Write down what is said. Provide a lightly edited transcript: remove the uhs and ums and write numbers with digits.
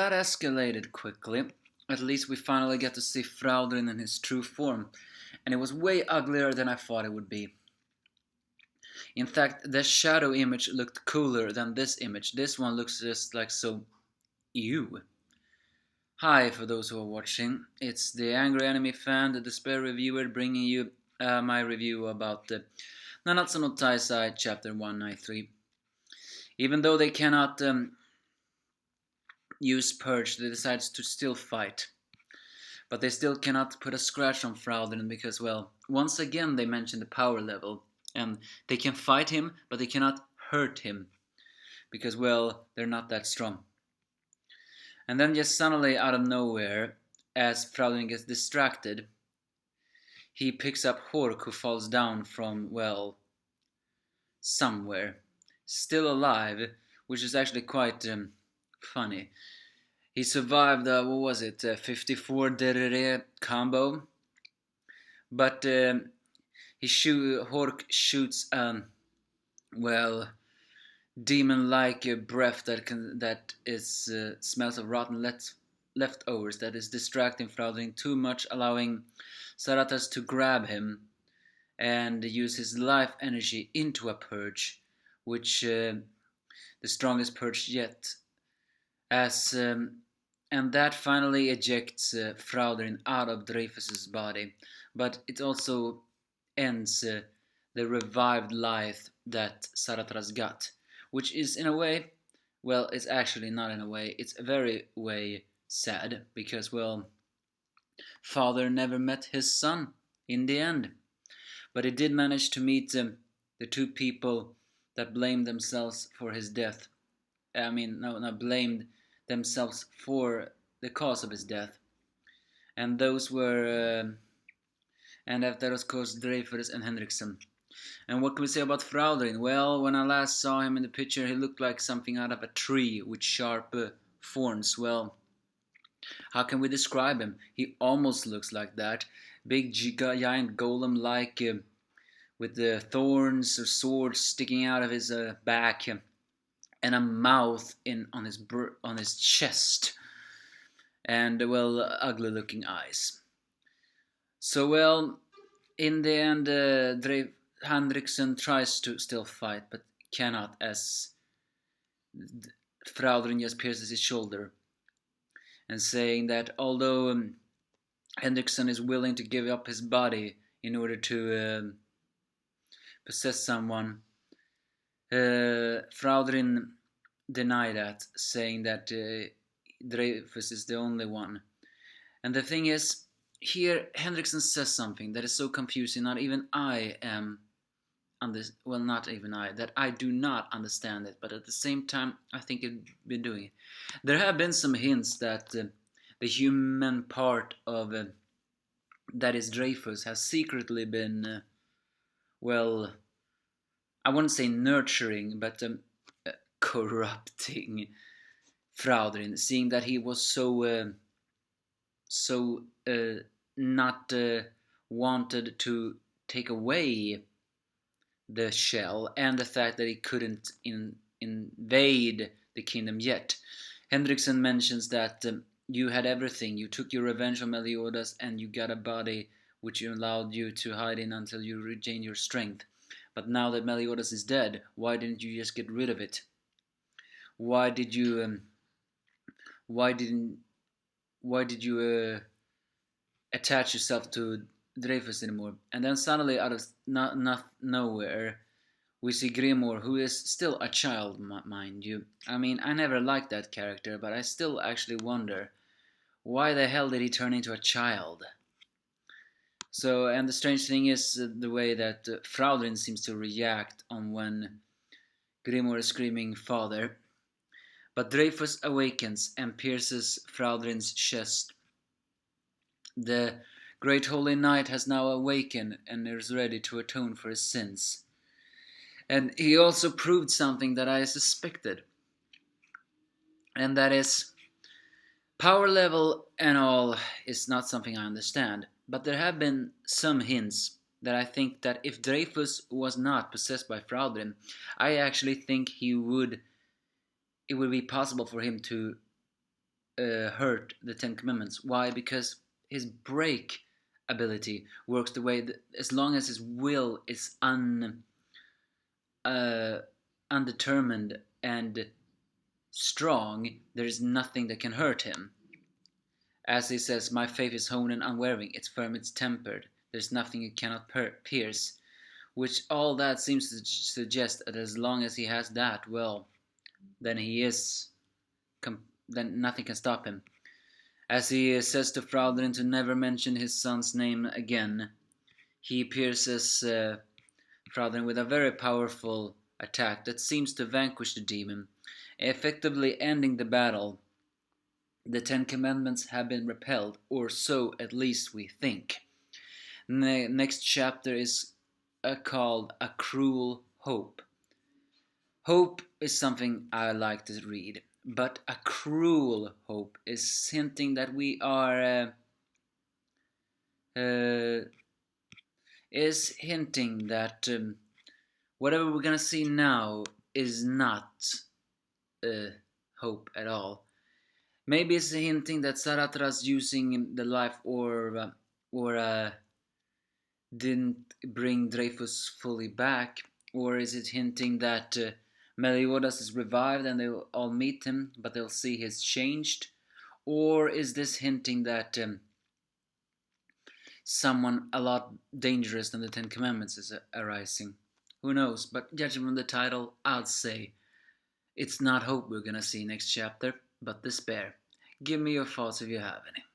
that escalated quickly. At least we finally get to see Fraudrin in his true form, and it was way uglier than I thought it would be. In fact, the shadow image looked cooler than this image. This one looks just like so ew. Hi, for those who are watching. It's the Angry Anime Fan, the Despair Reviewer, bringing you my review about the Nanatsu no Taizai Chapter 193. Even though they cannot use Purge, they decide to still fight. But they still cannot put a scratch on Fraudrin because, well, once again they mention the power level. And they can fight him, but they cannot hurt him. Because, well, they're not that strong. And then just suddenly out of nowhere, as Fraudrin gets distracted, he picks up Hork, who falls down from, well, somewhere. Still alive, which is actually quite funny. He survived, 54 Derere combo. But Hork shoots, demon-like breath that smells of rotten leftovers that is distracting Fraudrin too much, allowing Saratas to grab him and use his life energy into a purge, which the strongest purge yet, and that finally ejects Fraudrin out of Dreyfus's body, but it also ends the revived life that Saratas got. Which is in a way, well, it's actually not in a way, it's a very way sad, because, well, father never met his son in the end. But he did manage to meet the two people that blamed themselves for his death. Not blamed themselves for the cause of his death. And those were, and that was, of course, Dreyfus and Henriksen. And what can we say about Fraudrin? Well, when I last saw him in the picture, he looked like something out of a tree with sharp thorns. Well, how can we describe him? He almost looks like that. Big, giant golem-like, with the thorns or swords sticking out of his back, and a mouth on his chest, and, well, ugly-looking eyes. So, well, in the end, Henriksen tries to still fight, but cannot, as Fraudrin just pierces his shoulder, and saying that although Henriksen is willing to give up his body in order to possess someone, Fraudrin denied that, saying that Dreyfus is the only one. And the thing is, here Henriksen says something that is so confusing, not even I am that I do not understand it, but at the same time I think it'd be doing it. There have been some hints that the human part of that is Dreyfus has secretly been I wouldn't say nurturing, but corrupting Fraudrin, seeing that he was so not wanted to take away the shell, and the fact that he couldn't invade the kingdom yet. Henriksen mentions that you had everything. You took your revenge on Meliodas, and you got a body which allowed you to hide in until you regained your strength. But now that Meliodas is dead, why didn't you just get rid of it? Why did you attach yourself to Dreyfus anymore? And then suddenly, out of nowhere, we see Grimoire, who is still a child, mind you. I never liked that character, but I still actually wonder, why the hell did he turn into a child? So, and the strange thing is the way that Fraudrin seems to react on when Grimoire is screaming father. But Dreyfus awakens and pierces Fraudrin's chest. The Great Holy Knight has now awakened and is ready to atone for his sins. And he also proved something that I suspected. And that is, power level and all is not something I understand. But there have been some hints that I think that if Dreyfus was not possessed by Fraudrin, I actually think it would be possible for him to hurt the Ten Commandments. Why? Because his break ability works the way that as long as his will is uh, undetermined and strong, there is nothing that can hurt him. As he says, my faith is honed and unwavering, it's firm, it's tempered. There's nothing it cannot pierce. Which all that seems to suggest that as long as he has that, well, then he is, then nothing can stop him. As he says to Fraudrin to never mention his son's name again, he pierces Fraudrin with a very powerful attack that seems to vanquish the demon, effectively ending the battle. The Ten Commandments have been repelled, or so at least we think. Next chapter is called A Cruel Hope. Hope is something I like to read, but a cruel hope is hinting that we are is hinting that whatever we're gonna see now is not hope at all. Maybe it's hinting that Saratras using the life or didn't bring Dreyfus fully back, or is it hinting that Meliodas is revived and they'll all meet him, but they'll see he's changed, or is this hinting that someone a lot dangerous than the Ten Commandments is arising? Who knows? But judging from the title, I'd say it's not hope we're gonna see next chapter, but despair. Give me your thoughts if you have any.